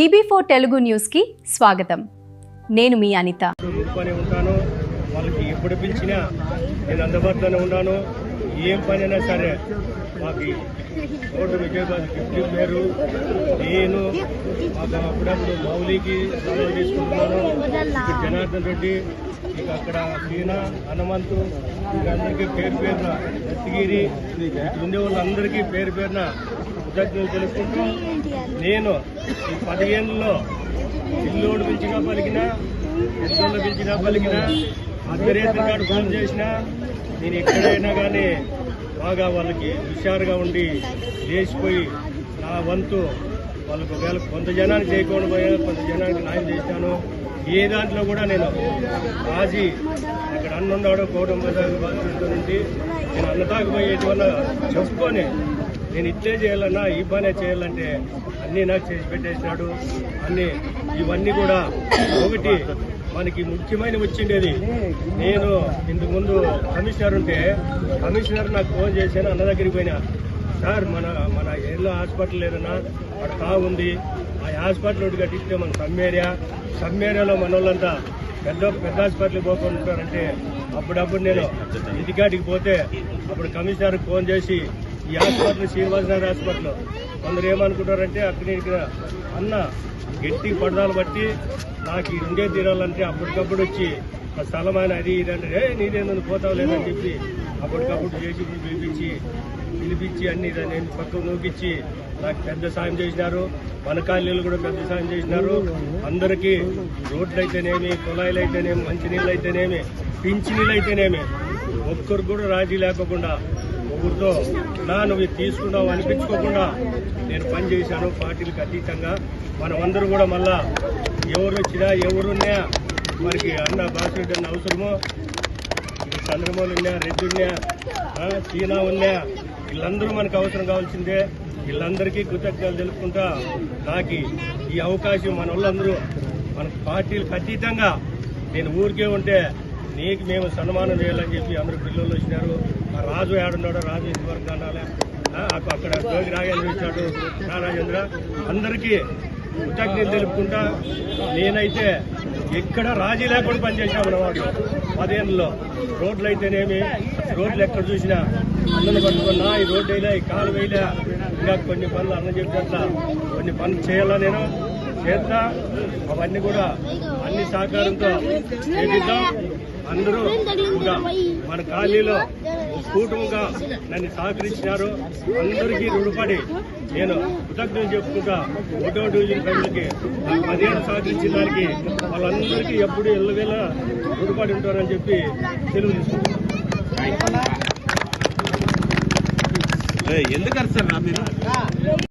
DB4 Telugu news కి స్వాగతం. నేను మీ అనిత. ఉంటాను, వాళ్ళకి ఎప్పుడు పిలిచినా నేను అందుబాటులోనే ఉన్నాను. ఏం పని అయినా సరే మాకు రోడ్డు విజయబాబు గిఫ్ట్ ఇచ్చారు. నేను మాకు అప్పుడప్పుడు మౌలికి సెలవు తీసుకుంటున్నాను. ఇక్కడ జనార్దన్ రెడ్డి, ఇక అక్కడ సీనా, హనుమంతు, ఇక అందరికీ పేరు పేరున దత్తగిరి ఉండే వాళ్ళందరికీ పేరు పేరున కృతజ్ఞతలు తెలుసుకుంటూ నేను ఈ 10 ఏళ్ళలో ఇల్లుడు పిలిచినా పలికినా, ఎన్నోళ్ళు పిలిచినా పలికినా, అర్ధరేత్రి కాడు ఫోన్ చేసినా నేను ఎక్కడైనా కానీ బాగా వాళ్ళకి హుషారుగా ఉండి లేచిపోయి నా వంతు వాళ్ళకు ఒకవేళ కొంత జనానికి చేయకుండా పోయా, కొంత జనానికి న్యాయం చేశాను. ఏ దాంట్లో కూడా నేను రాజీ అక్కడ అన్నున్నాడు కుటుంబ నుండి నేను అన్నదాకపోయి ఎటువల్ల చెప్పుకొని నేను ఇట్లే చేయాలన్నా, ఈ పనే చేయాలంటే అన్నీ నాకు చేసి పెట్టేసినాడు. అన్నీ ఇవన్నీ కూడా ఒకటి మనకి ముఖ్యమైన వచ్చిండేది. నేను ఇంతకుముందు కమిషనర్ ఉంటే కమిషనర్ నాకు ఫోన్ చేశాను, అన్న దగ్గరికి పోయినా, సార్ మన ఏళ్ళ హాస్పిటల్ ఏదన్నా అక్కడ ఉంది, ఆ హాస్పిటల్ ఒకటి కట్టిస్తే మన సమ్ ఏరియాలో మన వాళ్ళంతా పెద్ద హాస్పిటల్కి పోకుండా ఉంటారంటే అప్పుడప్పుడు నేను ఇంటికాటికి పోతే అప్పుడు కమిషనర్కి ఫోన్ చేసి ఈ హాస్పిటల్ శ్రీనివాసనగర్ హాస్పిటల్ కొందరు ఏమనుకుంటారంటే అక్కడ అన్న గట్టి పడదాలు బట్టి నాకు ఉండే తీరాలంటే అప్పటికప్పుడు వచ్చి ఆ స్థలమైన అది ఇదంటే నీదేందుకు పోతావు లేదని చెప్పి అప్పటికప్పుడు చేసి పిలిపించి అన్ని నేను పక్కకు నూకిచ్చి నాకు పెద్ద సాయం చేసినారు. వనకాయలు కూడా పెద్ద సాయం చేసినారు. అందరికీ రోడ్లు అయితేనేమి, కుళాయిలు అయితేనేమి, మంచినీళ్ళు అయితేనేమి, పింఛనీళ్ళు అయితేనేమి ఒక్కరు కూడా రాజీ లేకుండా ఊరితో నువ్వు తీసుకున్నావు అనిపించుకోకుండా నేను పనిచేశాను. పార్టీలకు అతీతంగా మనమందరూ కూడా మళ్ళా ఎవరు వచ్చినా ఎవరున్నా మనకి అన్న బాసిరెడ్డి అన్న అవసరమో, చంద్రమౌళి ఉన్నా, రెడ్డి ఉన్నా, సీనా ఉన్నా, వీళ్ళందరూ మనకు అవసరం కావాల్సిందే. వీళ్ళందరికీ కృతజ్ఞతలు తెలుపుకుంటా నాకు ఈ అవకాశం మన వాళ్ళందరూ మన పార్టీలకు అతీతంగా నేను ఊరికే ఉంటే నీకు మేము సన్మానం చేయాలని చెప్పి అందరూ పిల్లలు వచ్చినారు. ఆ రాజు ఏడున్నాడో రాజు ఇంతవరకు అనాలే, అక్కడ జోగి రాగేంద్ర ఇచ్చాడు, రాజేంద్ర, అందరికీ కృతజ్ఞతలు తెలుపుకుంటా నేనైతే ఎక్కడ రాజీ లేకుండా పనిచేసాము అన్నమాట. 10 ఏళ్ళలో రోడ్లు అయితేనేమి, రోడ్లు ఎక్కడ చూసినా అన్నను పట్టుకున్నా, ఈ రోడ్డు వేయలే, ఈ కాలు వేయలే, ఇంకా కొన్ని పనులు అన్న చెప్పినట్లా కొన్ని పనులు చేయాలా నేను చేస్తా. అవన్నీ కూడా అన్ని సహకారంతో చేపిద్దాం. అందరూ ఇంకా మన ఖాళీలో కూటమిగా నన్ను సహకరించినారు. అందరికీ రుణపడి నేను కృతజ్ఞతలు చెప్పుకుంటా. 1వ డివిజన్ ప్రజలకి 10 ఏళ్ళు సహకరించిన దానికి వాళ్ళందరికీ ఎప్పుడు ఎల్లవేళ రుణపడి ఉంటారని చెప్పి తెలియజేసుకుంటాను. ఎందుకు సార్